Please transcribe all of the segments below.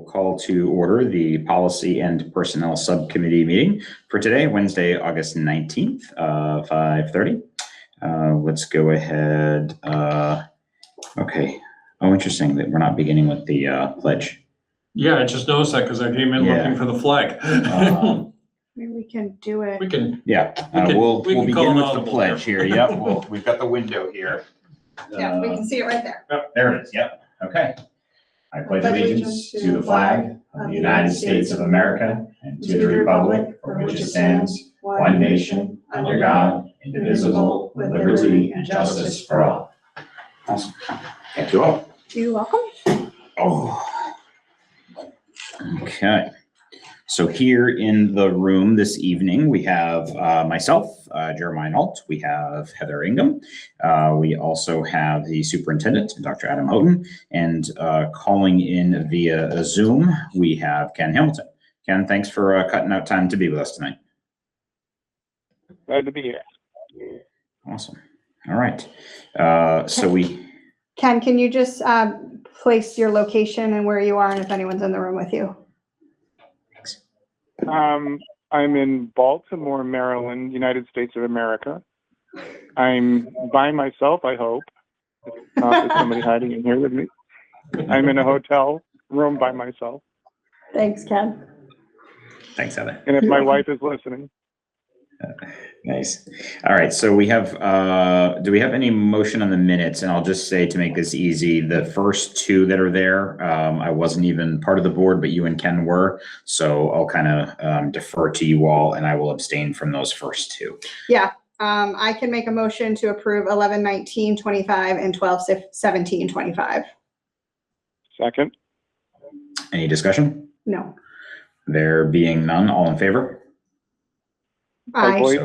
will call to order the Policy and Personnel Subcommittee meeting for today, Wednesday, August 19th, 5:30. Let's go ahead. Okay. Oh, interesting that we're not beginning with the pledge. Yeah, I just noticed that because I came in looking for the flag. Maybe we can do it. We can. Yeah, we'll begin with the pledge here. Yep, we've got the window here. Yeah, we can see it right there. Oh, there it is. Yep. Okay. I pledge allegiance to the flag of the United States of America and to the republic for which it stands, one nation, under God, indivisible, with liberty and justice for all. Awesome. Thank you all. You're welcome. Oh. Okay. So here in the room this evening, we have myself, Jeremiah Nault. We have Heather Ingham. We also have the superintendent, Dr. Adam Houghton. And calling in via Zoom, we have Ken Hamilton. Ken, thanks for cutting out time to be with us tonight. Glad to be here. Awesome. All right. Ken, can you just place your location and where you are and if anyone's in the room with you? I'm in Baltimore, Maryland, United States of America. I'm by myself, I hope. Not that somebody hiding in here with me. I'm in a hotel room by myself. Thanks, Ken. Thanks, Heather. And if my wife is listening. Nice. All right. So we have, do we have any motion on the minutes? And I'll just say to make this easy, the first two that are there, I wasn't even part of the board, but you and Ken were. So I'll kind of defer to you all and I will abstain from those first two. Yeah. I can make a motion to approve 11/19/25 and 12/17/25. Second. Any discussion? No. There being none, all in favor? Aye.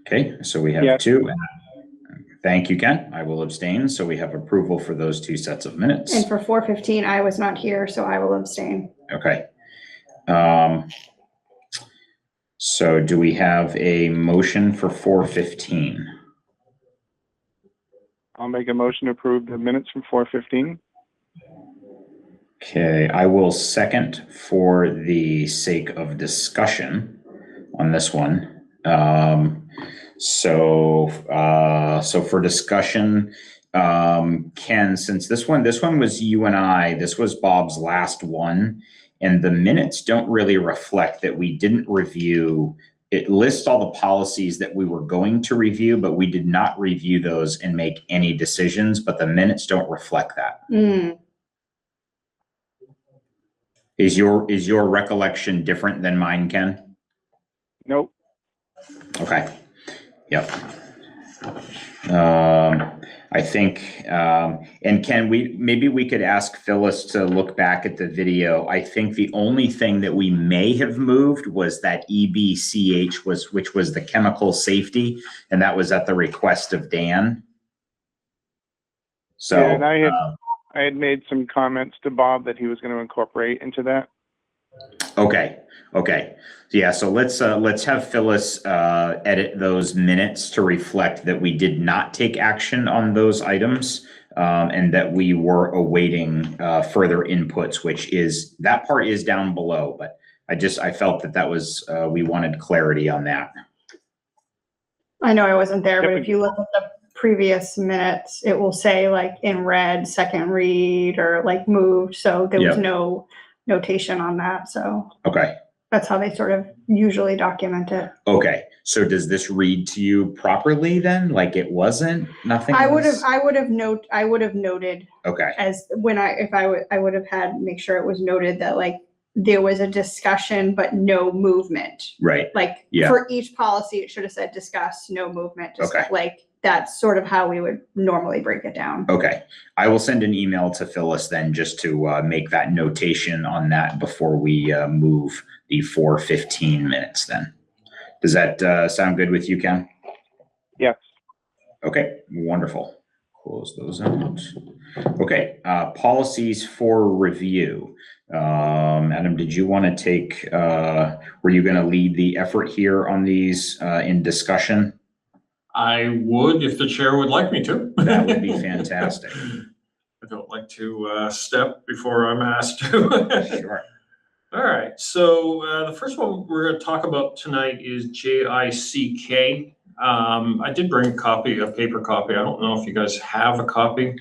Okay, so we have two. Thank you, Ken. I will abstain. So we have approval for those two sets of minutes. And for 4:15, I was not here, so I will abstain. Okay. So do we have a motion for 4:15? I'll make a motion to approve the minutes from 4:15. Okay, I will second for the sake of discussion on this one. So for discussion, Ken, since this one was you and I, this was Bob's last one, and the minutes don't really reflect that we didn't review. It lists all the policies that we were going to review, but we did not review those and make any decisions, but the minutes don't reflect that. Is your recollection different than mine, Ken? Nope. Okay. Yep. I think, and Ken, maybe we could ask Phyllis to look back at the video. I think the only thing that we may have moved was that EBCH which was the chemical safety, and that was at the request of Dan. So, yeah, and I had made some comments to Bob that he was going to incorporate into that. Okay. Yeah, so let's have Phyllis edit those minutes to reflect that we did not take action on those items, and that we were awaiting further inputs, which is, that part is down below, but I felt that was, we wanted clarity on that. I know I wasn't there, but if you look at the previous minutes, it will say like in red, second read, or like moved. So there was no notation on that. So okay. That's how they sort of usually document it. Okay. So does this read to you properly then? Like it wasn't nothing? I would have noted. Okay. As when I would have had, make sure it was noted that like there was a discussion, but no movement. Right. Like for each policy, it should have said discuss, no movement. Okay. Like that's sort of how we would normally break it down. Okay. I will send an email to Phyllis then just to make that notation on that before we move the 4:15 minutes then. Does that sound good with you, Ken? Yes. Okay, wonderful. Close those out. Okay, policies for review. Adam, did you want to take, were you going to lead the effort here on these in discussion? I would, if the chair would like me to. That would be fantastic. I don't like to step before I'm asked to. Sure. All right, so the first one we're going to talk about tonight is JICK. I did bring a paper copy. I don't know if you guys have a copy.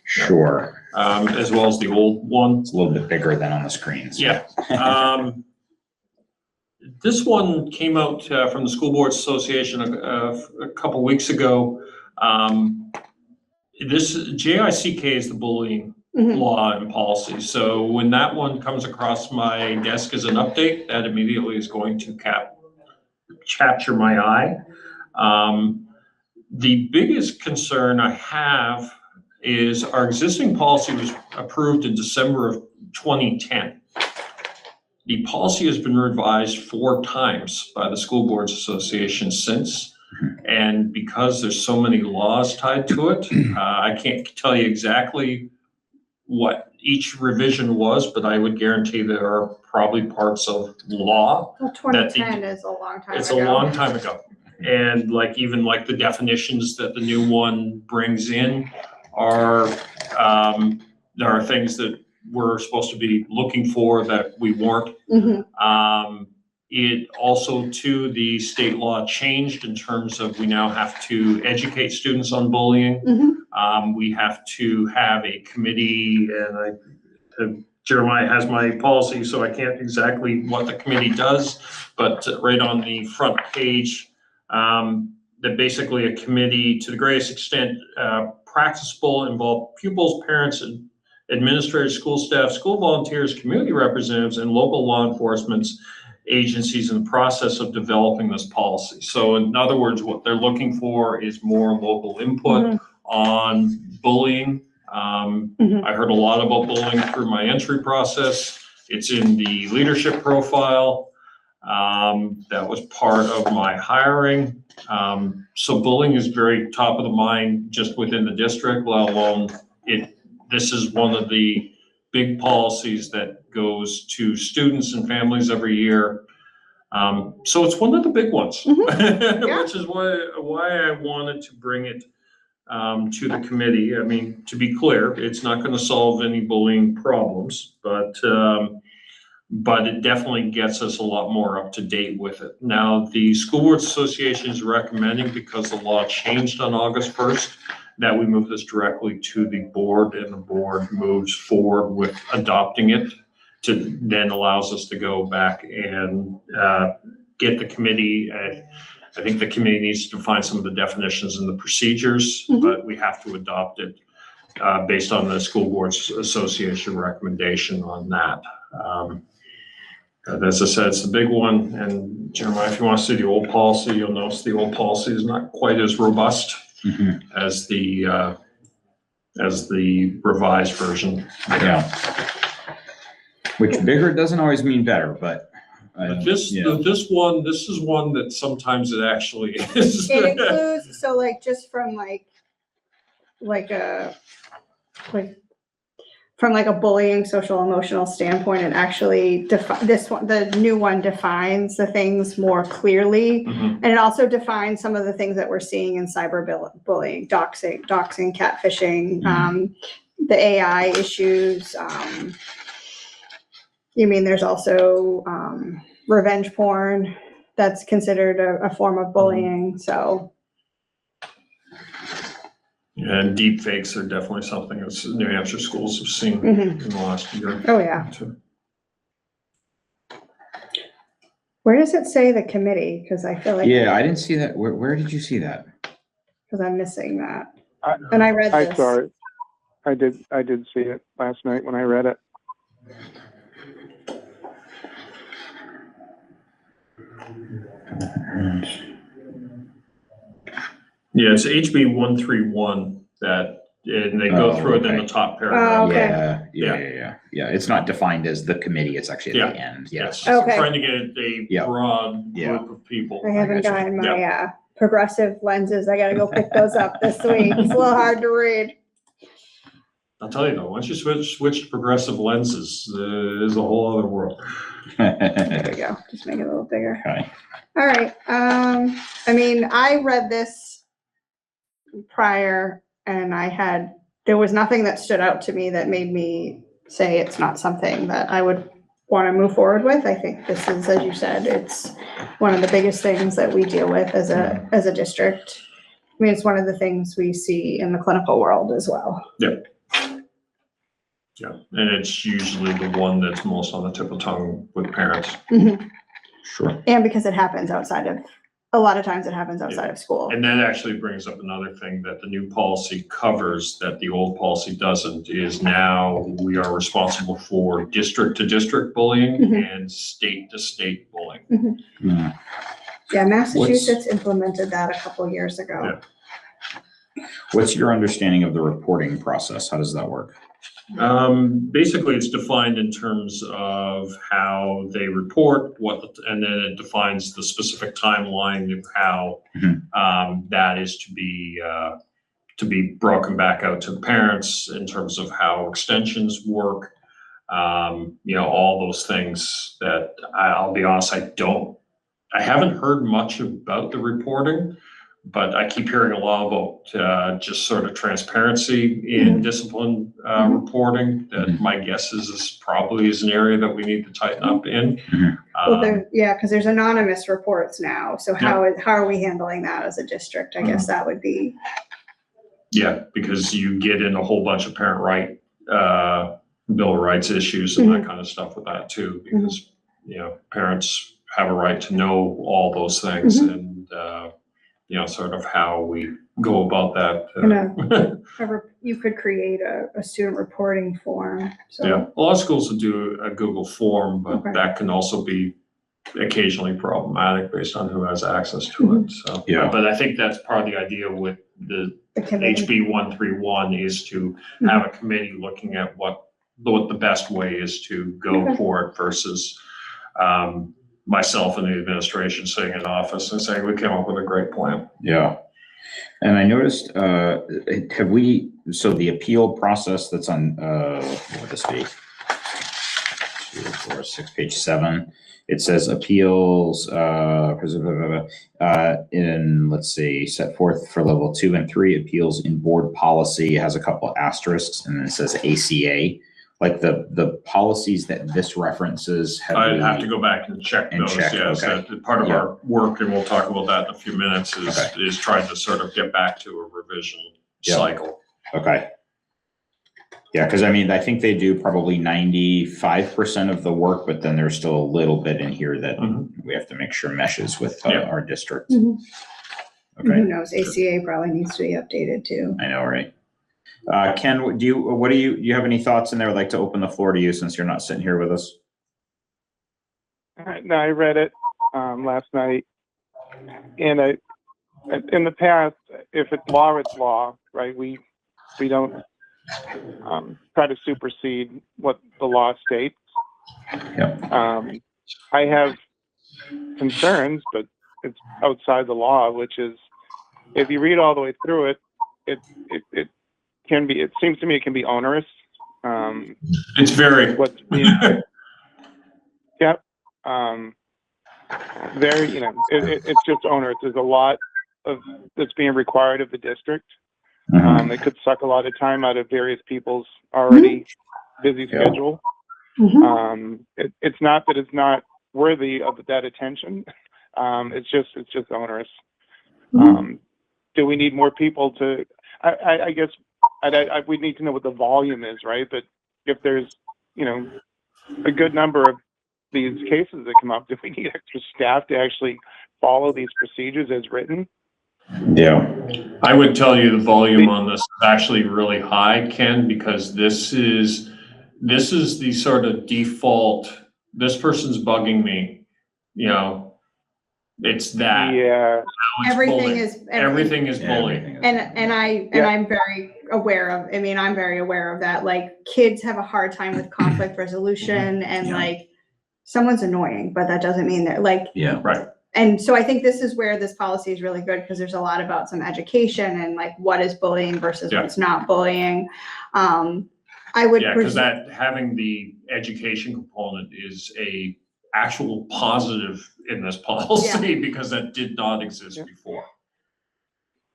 Sure. As well as the old one. It's a little bit bigger than on the screen. So. Yeah. This one came out from the School Boards Association a couple weeks ago. This JICK is the bullying law and policy. So when that one comes across my desk as an update, that immediately is going to capture my eye. The biggest concern I have is our existing policy was approved in December of 2010. The policy has been revised 4 times by the School Boards Association since. And because there's so many laws tied to it, I can't tell you exactly what each revision was, but I would guarantee there are probably parts of law. Well, 2010 is a long time ago. It's a long time ago. And even the definitions that the new one brings in are, there are things that we're supposed to be looking for that we weren't. It also, too, the state law changed in terms of we now have to educate students on bullying. We have to have a committee, and Jeremiah has my policy, so I can't exactly what the committee does, but right on the front page, that basically a committee, to the greatest extent practicable, involve pupils, parents, and administrators, school staff, school volunteers, community representatives, and local law enforcement agencies in the process of developing this policy. So in other words, what they're looking for is more local input on bullying. I heard a lot about bullying through my entry process. It's in the leadership profile. That was part of my hiring. So bullying is very top of the mind just within the district, let alone this is one of the big policies that goes to students and families every year. So it's one of the big ones, which is why I wanted to bring it to the committee. I mean, to be clear, it's not going to solve any bullying problems, but it definitely gets us a lot more up to date with it. Now, the School Boards Association is recommending, because the law changed on August 1st, that we move this directly to the board, and the board moves forward with adopting it, to then allows us to go back and get the committee. I think the committee needs to define some of the definitions and the procedures, but we have to adopt it based on the School Boards Association recommendation on that. As I said, it's the big one. And Jeremiah, if you want to see the old policy, you'll notice the old policy is not quite as robust as the revised version. Yeah. Which bigger doesn't always mean better, but this is one that sometimes it actually is. It includes, so just from from a bullying social emotional standpoint, it actually the new one defines the things more clearly, and it also defines some of the things that we're seeing in cyberbullying, doxing, catfishing, the AI issues. There's also revenge porn that's considered a form of bullying. So. And deep fakes are definitely something that New Hampshire schools have seen in the last year. Oh, yeah. Where does it say the committee? Because I feel like. Yeah, I didn't see that. Where did you see that? Because I'm missing that. And I read this. I saw it. I did see it last night when I read it. Yeah, it's HB 131 and they go through it in the top paragraph. Okay. Yeah. It's not defined as the committee. It's actually at the end. Yes. Okay. Trying to get a broad group of people. I haven't gotten my progressive lenses. I got to go pick those up this week. It's a little hard to read. I'll tell you though, once you switch to progressive lenses, there's a whole other world. There we go. Just make it a little bigger. Okay. All right. I read this prior, and I had there was nothing that stood out to me that made me say it's not something that I would want to move forward with. I think this is, as you said, it's one of the biggest things that we deal with as a district. I mean, it's one of the things we see in the clinical world as well. Yeah. Yeah, and it's usually the one that's most on the tip of the tongue with parents. Mm-hmm. Sure. And because it happens outside of, a lot of times it happens outside of school. And that actually brings up another thing that the new policy covers that the old policy doesn't, is now we are responsible for district to district bullying and state to state bullying. Mm. Yeah, Massachusetts implemented that a couple years ago. Yeah. What's your understanding of the reporting process? How does that work? Basically, it's defined in terms of how they report and then it defines the specific timeline of how that is to be broken back out to the parents in terms of how extensions work. All those things that I'll be honest, I haven't heard much about the reporting. But I keep hearing a lot about just sort of transparency in discipline reporting. That my guess is probably is an area that we need to tighten up in. Well, because there's anonymous reports now. So how are we handling that as a district? I guess that would be. Yeah, because you get in a whole bunch of parent bill of rights issues and that kind of stuff with that too. Because parents have a right to know all those things and. Sort of how we go about that. You could create a student reporting form. So. Yeah, a lot of schools will do a Google form, but that can also be occasionally problematic based on who has access to it. So, but I think that's part of the idea with the HB 131 is to have a committee looking at what the best way is to go for it versus myself and the administration sitting in office and saying we came up with a great plan. Yeah. And I noticed, so the appeal process that's on, what would this be? 2, 4, 6, page 7. It says appeals, in, let's see, set forth for level 2 and 3 appeals in board policy. It has a couple of asterisks and then it says ACA. Like the policies that this references. I'd have to go back and check those. So part of our work, and we'll talk about that in a few minutes, is trying to sort of get back to a revision cycle. Okay. Yeah, because I mean, I think they do probably 95% of the work, but then there's still a little bit in here that we have to make sure meshes with our district. Okay. Who knows? ACA probably needs to be updated too. I know, right? Ken, do you have any thoughts in there? I'd like to open the floor to you since you're not sitting here with us. No, I read it last night, and in the past, if it's law, right? We don't try to supersede what the law states. I have concerns, but it's outside the law, which is if you read all the way through it, it seems to me it can be onerous. It's very very, it's just onerous. There's a lot that's being required of the district. It could suck a lot of time out of various people's already busy schedule. It's not that it's not worthy of that attention. It's just onerous. Do we need more people to? I guess we need to know what the volume is, right? But if there's a good number of these cases that come up, do we need extra staff to actually follow these procedures as written? Yeah, I would tell you the volume on this is actually really high, Ken, because this is the sort of default. This person's bugging me, It's that. Yeah. Everything is bullying. And I'm very aware of. I mean, I'm very aware of that. Like, kids have a hard time with conflict resolution, and like, someone's annoying, but that doesn't mean they're like. Yeah. Right. And so I think this is where this policy is really good, because there's a lot about some education and like what is bullying versus what's not bullying. I would because that having the education component is a actual positive in this policy because that did not exist before.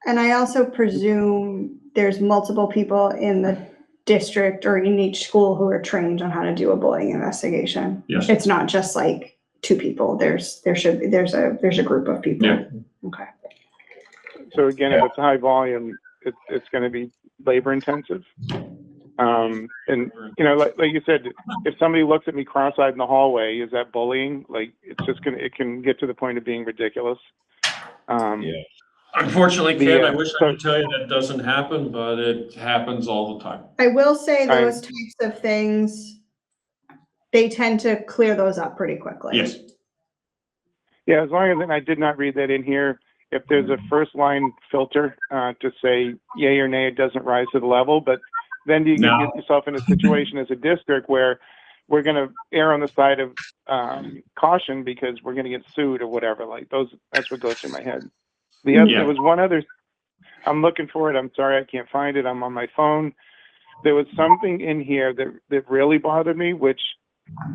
And I also presume there's multiple people in the district or in each school who are trained on how to do a bullying investigation. Yes. It's not just like two people. There's a group of people. Yeah. Okay. So again, if it's high volume, it's going to be labor intensive. And you know, like you said, if somebody looks at me cross-eyed in the hallway, is that bullying? Like, it can get to the point of being ridiculous. Unfortunately, Ken, I wish I could tell you that doesn't happen, but it happens all the time. I will say those types of things, they tend to clear those up pretty quickly. Yes. Yeah, as long as, and I did not read that in here, if there's a first line filter to say yay or nay, it doesn't rise to the level, but then you get yourself in a situation as a district where we're going to err on the side of caution because we're going to get sued or whatever. Like that's what goes through my head. There was one other, I'm looking for it. I'm sorry, I can't find it. I'm on my phone. There was something in here that really bothered me, which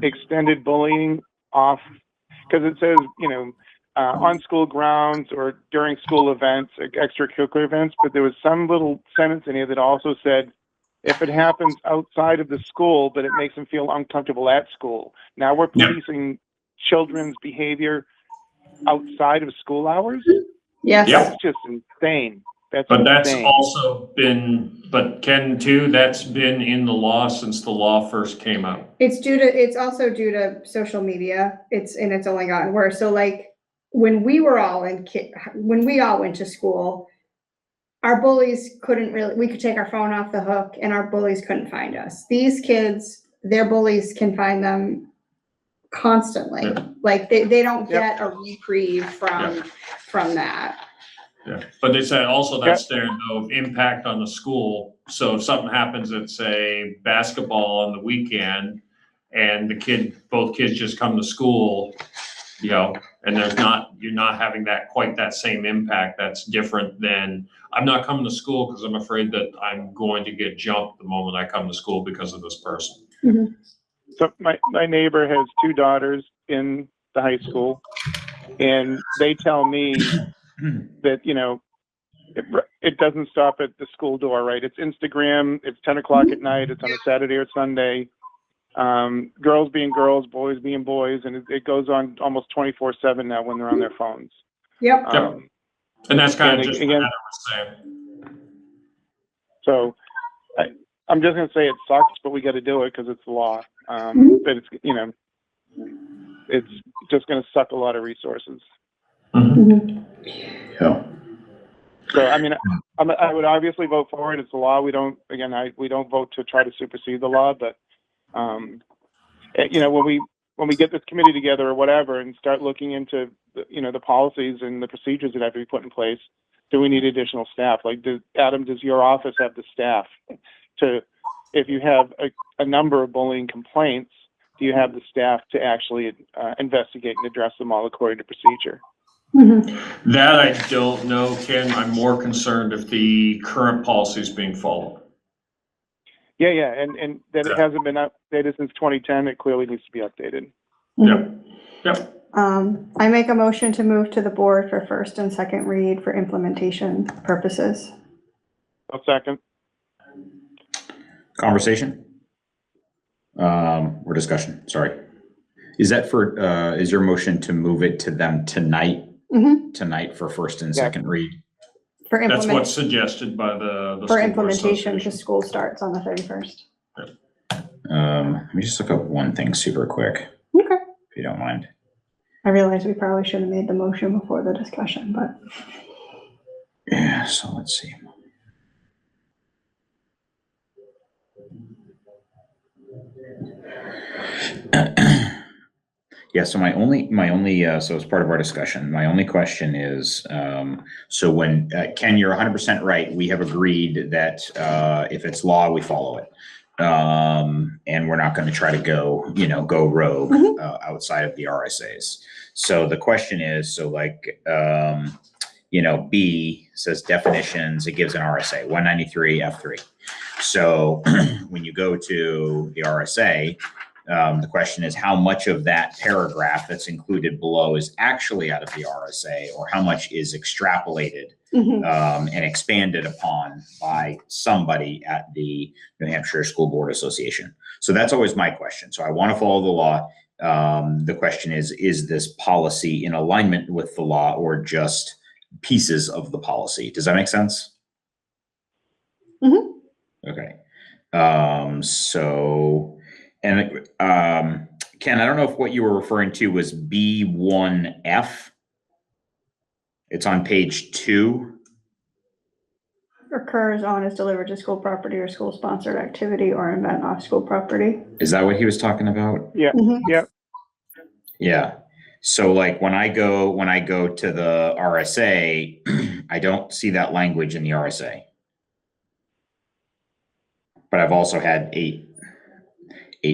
extended bullying off, because it says, you know, on school grounds or during school events, extracurricular events, but there was some little sentence in here that also said, if it happens outside of the school, but it makes them feel uncomfortable at school. Now we're policing children's behavior outside of school hours. Yes. That's just insane. That's also been, but Ken too, that's been in the law since the law first came out. It's also due to social media. It's only gotten worse. So like when we all went to school, our bullies we could take our phone off the hook and our bullies couldn't find us. These kids, their bullies can find them constantly. Yeah. Like they don't get a reprieve from that. Yeah, but they said also that's their impact on the school. So if something happens at say basketball on the weekend and both kids just come to school, you know, and you're not having quite that same impact. That's different than I'm not coming to school because I'm afraid that I'm going to get jumped the moment I come to school because of this person. Mm-hmm. So my neighbor has two daughters in the high school, and they tell me that, you know, it doesn't stop at the school door, right? It's Instagram, it's 10 o'clock at night, it's on a Saturday or Sunday. Girls being girls, boys being boys, and it goes on almost 24/7 now when they're on their phones. Yep. And that's kind of just what Adam was saying. So I'm just going to say it sucks, but we got to do it because it's the law. But it's, you know, it's just going to suck a lot of resources. Mm-hmm. Yeah. So, I mean, I would obviously vote for it. It's the law. We don't vote to try to supersede the law, but, you know, when we get this committee together or whatever and start looking into, the policies and the procedures that have to be put in place, do we need additional staff? Like, Adam, does your office have the staff to, if you have a number of bullying complaints, do you have the staff to actually investigate and address them all according to procedure? Mm-hmm. That I don't know, Ken. I'm more concerned if the current policy is being followed. Yeah, and that it hasn't been updated since 2010. It clearly needs to be updated. Yep. I make a motion to move to the board for first and second read for implementation purposes. I'll second. Conversation? Or discussion, sorry. Is that is your motion to move it to them tonight? Mm-hmm. Tonight for first and second read? That's what's suggested by the for implementation because school starts on the 31st. Let me just look up one thing super quick. Okay. If you don't mind. I realize we probably should have made the motion before the discussion, but. Yeah, so let's see. Yeah, so my only so as part of our discussion, my only question is, so when Ken, you're 100% right. We have agreed that if it's law, we follow it, and we're not going to try to go rogue outside of the RSAs. So the question is, so like B says definitions. It gives an RSA 193 F3. So when you go to the RSA. The question is how much of that paragraph that's included below is actually out of the RSA, or how much is extrapolated and expanded upon by somebody at the New Hampshire School Board Association. So that's always my question. So I want to follow the law. The question is this policy in alignment with the law or just pieces of the policy? Does that make sense? Okay. Ken, I don't know if what you were referring to was B1F. It's on page 2. Occurs on is delivered to school property or school sponsored activity or event off school property. Is that what he was talking about? Yeah, yeah. Yeah. So like when I go to the RSA, I don't see that language in the RSA. But I've also had eight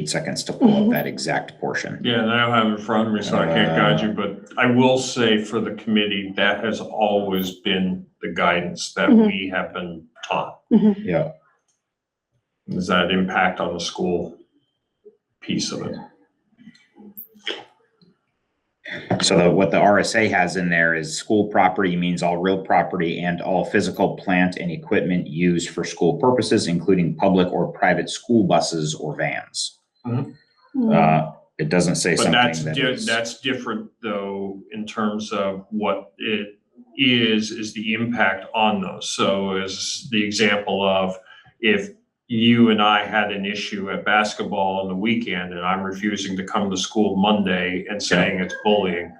seconds to pull up that exact portion. Yeah, and I don't have it in front of me, so I can't guide you, but I will say for the committee, that has always been the guidance that we have been taught. Yeah. Is that impact on the school piece of it? So what the RSA has in there is school property means all real property and all physical plant and equipment used for school purposes, including public or private school buses or vans. It doesn't say But something that's different though, in terms of what it is the impact on those. So as the example of if you and I had an issue at basketball on the weekend and I'm refusing to come to school Monday and saying it's bullying,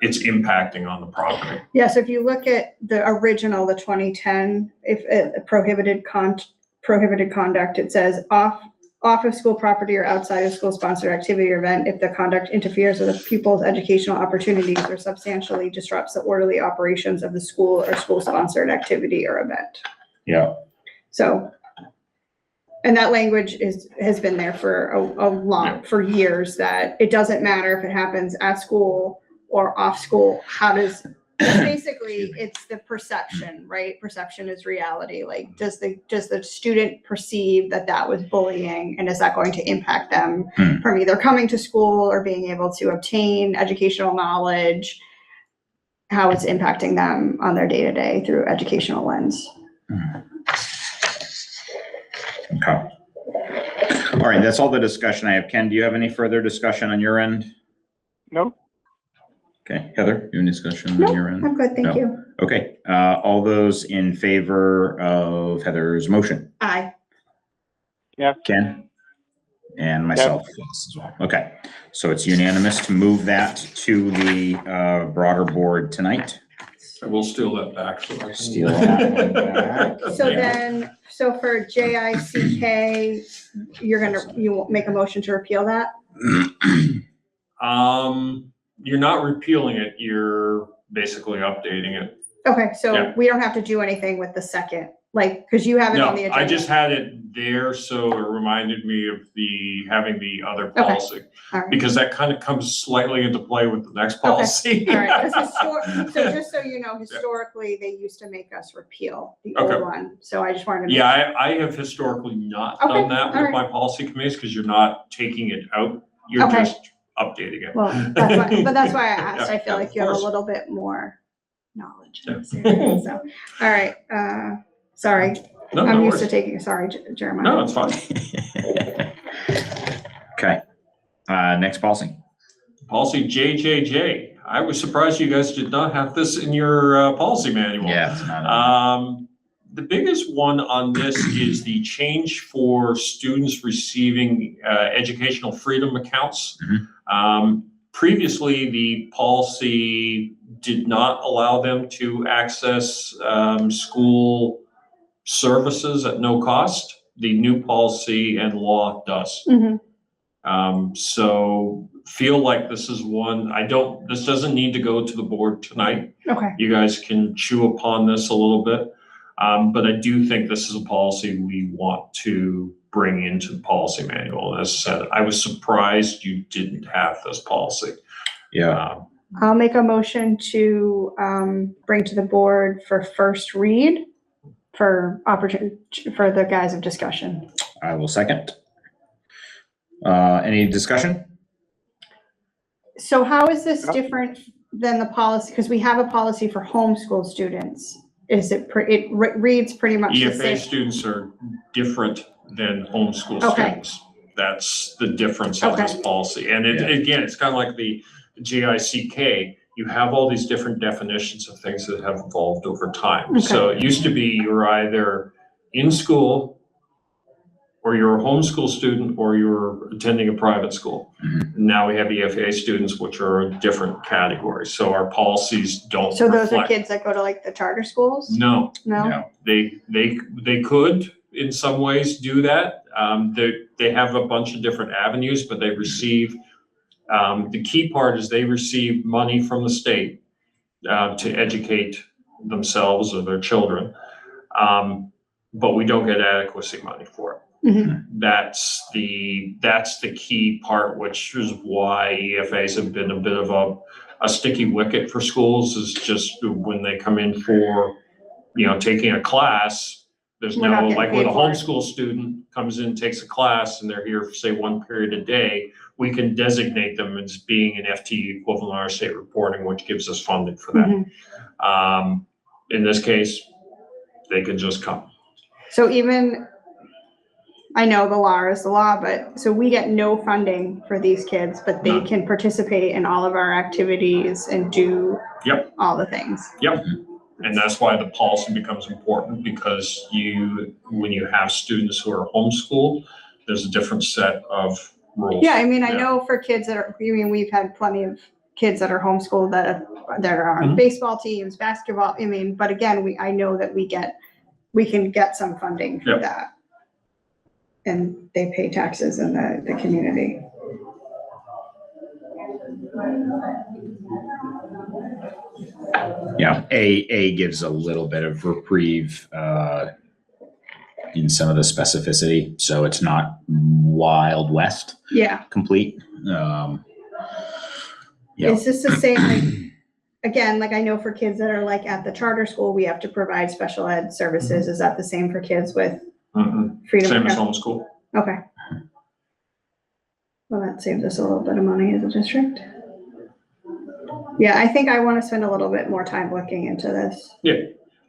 it's impacting on the property. Yes, if you look at the original, the 2010, if prohibited conduct, it says off of school property or outside of school sponsored activity or event if the conduct interferes with a pupil's educational opportunities or substantially disrupts the orderly operations of the school or school sponsored activity or event. Yeah. So, and that language has been there for for years, that it doesn't matter if it happens at school or off school. Basically it's the perception, right? Perception is reality. Like, does the student perceive that was bullying, and is that going to impact them from either coming to school or being able to obtain educational knowledge, how it's impacting them on their day-to-day through educational lens. Okay. All right, that's all the discussion I have. Ken, do you have any further discussion on your end? No. Okay, Heather, you have any discussion on No, your end? I'm good, thank you. Okay, all those in favor of Heather's motion? Aye. Yeah. Ken? And myself yes, as well. Okay, so it's unanimous to move that to the broader board tonight. I will steal that back. So I can Steal that one back. So for JICK, you won't make a motion to repeal that? You're not repealing it, you're basically updating it. Okay, so Yeah. we don't have to do anything with the second, like, because you have it on the No, agenda. I just had it there, so it reminded me of having the other policy. All right. Because that kind of comes slightly into play with the next policy. All right, so just so you know, historically, they used to make us repeal the old one, so I just wanted to. Make Yeah, I have historically not Okay, done that all with right. my policy committees, because you're not taking it out, you're Okay. just updating it. Well, that's why I asked. Yeah, I feel yeah, like of you have a course. little bit more knowledge in Yeah. this area, so, all right, sorry. No, I'm no used to worries. taking, sorry, Jeremiah. No, it's fine. Okay, next policy. Policy JJJ. I was surprised you guys did not have this in your policy manual. Yeah, it's not The biggest one on this is the change for students receiving educational freedom accounts. Previously, the policy did not allow them to access school services at no cost. The new policy and law does. So feel like this is one, this doesn't need to go to the board tonight. Okay. You guys can chew upon this a little bit. But I do think this is a policy we want to bring into the policy manual. As I said, I was surprised you didn't have this policy. Yeah. I'll make a motion to bring to the board for first read for opportunity for the guise of discussion. I will second. Any discussion? So how is this Yep. different than the policy? Because we have a policy for homeschool students. Is it, reads pretty much the EFA same? students are different than homeschool Okay. students. That's the difference of this Okay. policy. And it, Yeah. again, it's kind of like the GICK. You have all these different definitions of things that have evolved over time. Okay. So it used to be you're either in school or you're a homeschool student or you're attending a private school. Mm-hmm. Now we have EFA students, which are a different category. So our policies don't So those are reflect. kids that go to like the charter schools? No, No? they could in some ways do that. They have a bunch of different avenues, but they receive, the key part is they receive money from the state to educate themselves or their children. But we don't get adequacy money for it. Mhm. That's the key part, which is why EFAs have been a bit of a sticky wicket for schools, is just when they come in for, taking a class, there's We're not no, getting like when a paid for it. homeschool student comes in, takes a class, and they're here for, say, one period a day, we can designate them as being an FTE equivalent on our state reporting, which gives us funding for that. Mhm. In this case, they can just come. So even, I know the law is the law, but, so we get no funding for these kids, but they None. can participate in all of our activities and do Yep. all the things. Yep. And that's why the policy becomes important, because when you have students who are homeschooled, there's a different set of rules. Yeah, I mean, I know for kids that are, we've had plenty of kids that are homeschooled that are on Mhm. baseball teams, basketball, I mean, but again, I know that we can get some funding for Yep. that. And they pay taxes in the community. Yeah, A gives a little bit of reprieve in some of the specificity, so it's not Wild West Yeah. complete. Yeah. Is this the same, like, again, like I know for kids that are like at the charter school, we have to provide special ed services. Is that the same for kids with Freedom? Same as Academy? homeschool. Okay. Well, that saves us a little bit of money as a district. Yeah, I think I want to spend a little bit more time looking into this. Yeah,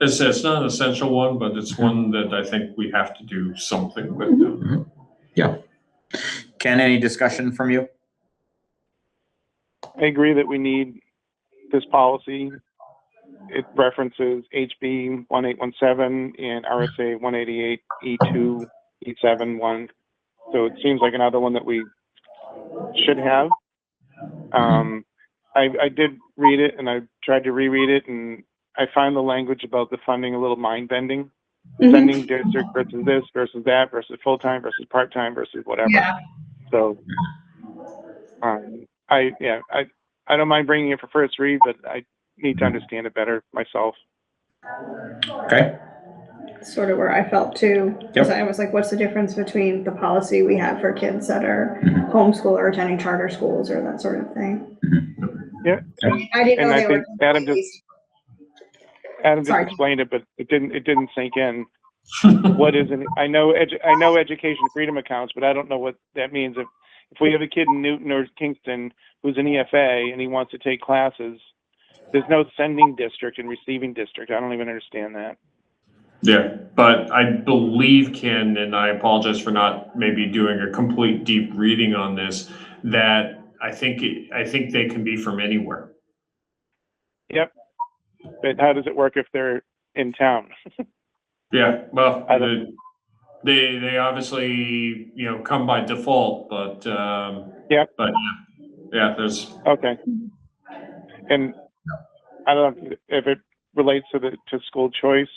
it's not an essential one, but it's one that I think we have to do something with them. Yeah. Ken, any discussion from you? I agree that we need this policy. It references HB 1817 and RSA 188 E2 E7 So it seems like another one that we should have. I did read it and I tried to reread it, and I find the language about the funding a little mind bending. Mhm. Sending district versus this versus that versus full-time versus part-time versus whatever. Yeah. So I don't mind bringing it for first read, but I need to understand it better myself. Okay. Sort of where I felt too. Because I was like, what's the difference between the policy we have for kids that are homeschool or attending charter schools or that sort of thing? Yeah. I didn't know And I they were think Adam just Sorry. explained it, but it didn't sink in. What is an, I know education freedom accounts, but I don't know what that means. If we have a kid in Newton or Kingston who's an EFA and he wants to take classes, there's no sending district and receiving district. I don't even understand that. Yeah, but I believe, Ken, and I apologize for not maybe doing a complete deep reading on this, that I think they can be from anywhere. Yep. But how does it work if they're in town? Yeah, well, they obviously, come by default, but, Yep. But yeah, there's. Okay. And I don't know if it relates to school choice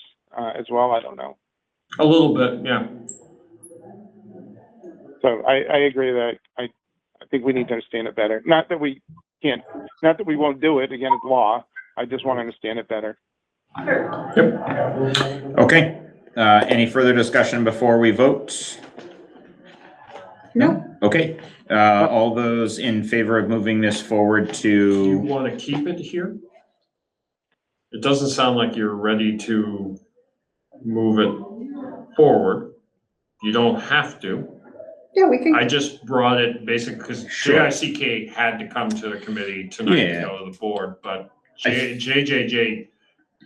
as well. I don't know. A little bit, yeah. So I agree that I think we need to understand it better. Not that we won't do it. Again, it's law. I just want to understand it better. Yep. Okay. Any further discussion before we vote? No. Okay. All those in favor of moving this forward Do you to, want to keep it here? It doesn't sound like you're ready to move it forward. You don't have to. Yeah, we can. I just brought it basically because Sure. JICK had to come to the committee tonight Yeah. to go to the board, but JJJ,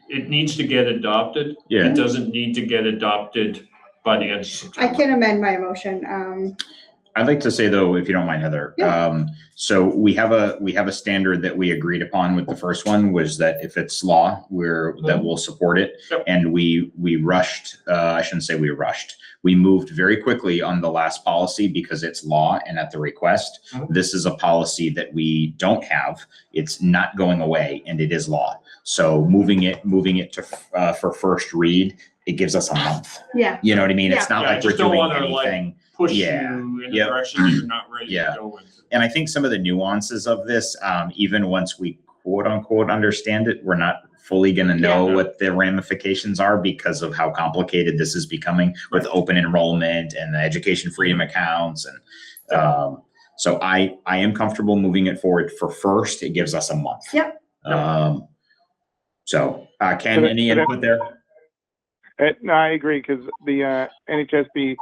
it needs to get adopted. Yeah. It doesn't need to get adopted by the end of September. I can amend my motion. I'd like to say though, if you don't mind, Heather, Yeah. so we have a standard that we agreed upon with the first one was that if it's law, that we'll support it. Yep. And we rushed, I shouldn't say we rushed. We moved very quickly on the last policy because it's law and at the request. Mhm. This is a policy that we don't have. It's not going away and it is law. So moving it to, for first read, it gives us a month. Yeah. You know what I mean? It's not Yeah, I like we're just don't doing wanna, like, anything. Push Yeah. you in a Yep. direction you're not ready Yeah. to go into. And I think some of the nuances of this, even once we quote unquote understand it, we're not fully going to know Yeah. what the ramifications are because of how complicated this is becoming with open enrollment and the education freedom accounts. And so I am comfortable moving it forward for first. It gives us a month. Yep. So Ken, any input there? No, I agree because the NHSB,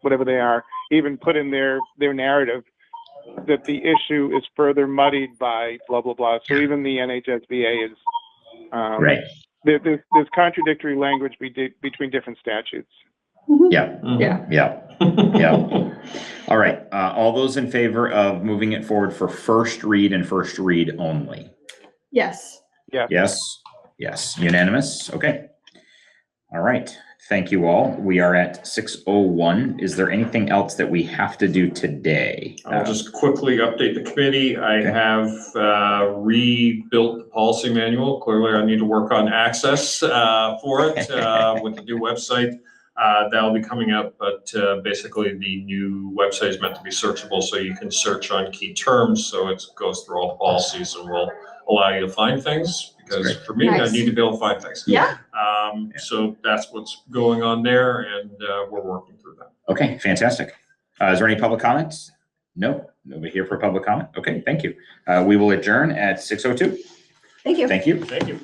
whatever they are, even put in their narrative that the issue is further muddied by blah, blah, blah. So even the NHSBA is, Right. there's contradictory language between different statutes. Yeah. Yeah. Yeah. Yeah. All right. All those in favor of moving it forward for first read and first read only? Yes. Yeah. Yes. Yes. Unanimous. Okay. All right. Thank you all. We are at 6:01. Is there anything else that we have to do today? I'll just quickly update the committee. I Okay. have rebuilt the policy manual. Clearly, I need to work on access for it with the new website. That'll be coming up, but basically the new website is meant to be searchable, so you can search on key terms. So it goes through all the policies and will allow you to find things. Because great. for me, I Nice. need to be able to find things. Yeah. So that's what's going on there, and we're working through that. Okay. Fantastic. Is there any public comments? No. Nobody here for public comment. Okay. Thank you. We will adjourn at 6:02. Thank you. Thank you. Thank you.